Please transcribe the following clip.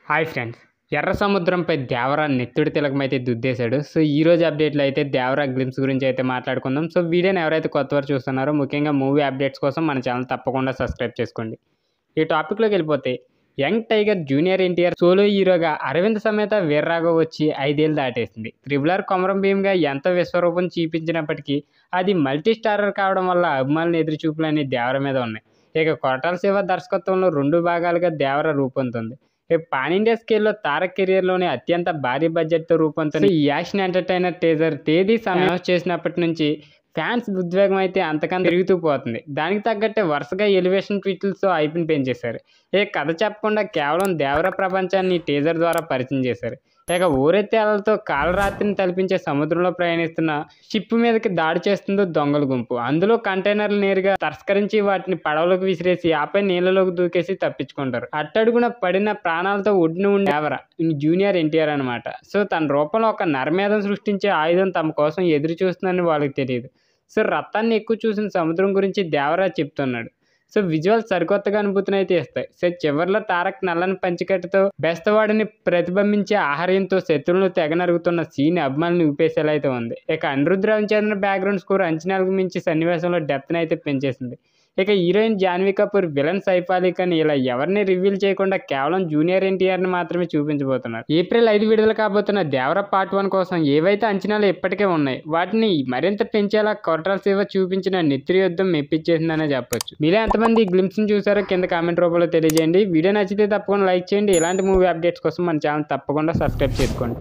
Hi friends. ఎర్ర సముద్రంపై Devara నెత్తుడి తిలకమైతే దుద్దేశాడు. So ఈ రోజు అప్డేట్లో అయితే దేవరా గ్లిమ్స్ గురించి అయితే మాట్లాడుకుందాం. సో వీడియోని ఎవరైతే కొత్తవారు చూస్తున్నారో ముఖ్యంగా మూవీ అప్డేట్స్ కోసం మన ఛానల్ తప్పకుండా సబ్స్క్రైబ్ చేసుకోండి. ఈ టాపిక్లోకి వెళ్ళిపోతే young tiger junior NTR solo హీరోగా అరవింద్ సమేత వీర్రాఘవ్ వచ్చి 5 ఏళ్ళు దాటేసింది. త్రిబుల్ ఆర్ కొమరం భీమ్గా ఎంత విశ్వరూపం చూపించినప్పటికీ అది మల్టీ స్టారర్ కావడం వల్ల అభిమానుల ఎదురుచూపులన్నీ దేవర మీద ఉన్నాయి. ఇక కొరటాల శివ దర్శకత్వంలో 2 భాగాలుగా దేవర రూపొందుతుంది. పాన్ ఇండియా స్కేల్లో తారక్ కెరియర్లోనే అత్యంత భారీ బడ్జెట్తో రూపొందుతున్న ఈ యాక్షన్ ఎంటర్టైనర్ టీజర్ తేదీ అనౌన్స్ చేసినప్పటి నుంచి ఫ్యాన్స్ ఉద్వేగం అయితే అంతకంత పెరుగుతూ పోతుంది. దానికి తగ్గట్టే వరుసగా ఎలివేషన్ ట్వీట్లతో హైప్ని పెంచేశారు. కథ చెప్పకుండా కేవలం దేవర ప్రపంచాన్ని టీజర్ ద్వారా పరిచయం చేశారు. ఊరెత్తేళ్లతో కాలరాత్రిని తలపించే సముద్రంలో ప్రయాణిస్తున్న షిప్ మీదకి దాడి చేస్తుందో దొంగల గుంపు. అందులో కంటైనర్లు నేరుగా తస్కరించి వాటిని పడవలకు విసిరేసి ఆపై నీళ్ళలోకి దూకేసి తప్పించుకుంటారు. అట్టడుగున పడిన ప్రాణాలతో ఒడ్డున ఉండే దేవర జూనియర్ ఎన్టీఆర్ అనమాట. సో తన రూపంలో ఒక నరమేధం సృష్టించే ఆయుధం తమ కోసం ఎదురు చూస్తుందని వాళ్ళకి తెలియదు. సో రక్తాన్ని ఎక్కువ చూసిన సముద్రం గురించి దేవరా చెప్తున్నాడు. సో విజువల్స్ సరికొత్తగా అనుభూతిని అయితే ఇస్తాయి. సో చివరిలో తారక్ నల్లని పంచికట్టుతో బెస్తవాడిని ప్రతిబింబించే ఆహార్యంతో శత్రువులను తెగ నరుగుతున్న సీన్ అభిమానులు ఊపేసేలా అయితే ఉంది. అనిరుద్ధ్ రవిచంద్రన్ బ్యాక్గ్రౌండ్ స్కోర్ అంచనాలకు మించి సన్నివేశంలో డెప్త్ని అయితే పెంచేసింది. హీరోయిన్ జాన్వీ కపూర్, విలన్ సైఫ్ అలీ ఖాన్ ఇలా ఎవరిని రివీల్ చేయకుండా కేవలం జూనియర్ ఎన్టీఆర్ని మాత్రమే చూపించబోతున్నారు. ఏప్రిల్ 5 విడుదల కాబోతున్న దేవర పార్ట్ 1 కోసం ఏవైతే అంచనాలు ఇప్పటికే ఉన్నాయి వాటిని మరింత పెంచేలా కొరటాల శివ చూపించిన నెత్తురి యుద్ధం మెప్పించేసిందనే చెప్పొచ్చు. మీరే ఎంతమంది గ్లిమ్స్ని చూసారో కింద కామెంట్ రూపంలో తెలియజేయండి. వీడియో నచ్చితే తప్పకుండా లైక్ చేయండి. ఇలాంటి మూవీ అప్డేట్స్ కోసం మన ఛానల్ తప్పకుండా సబ్స్క్రైబ్ చేసుకోండి.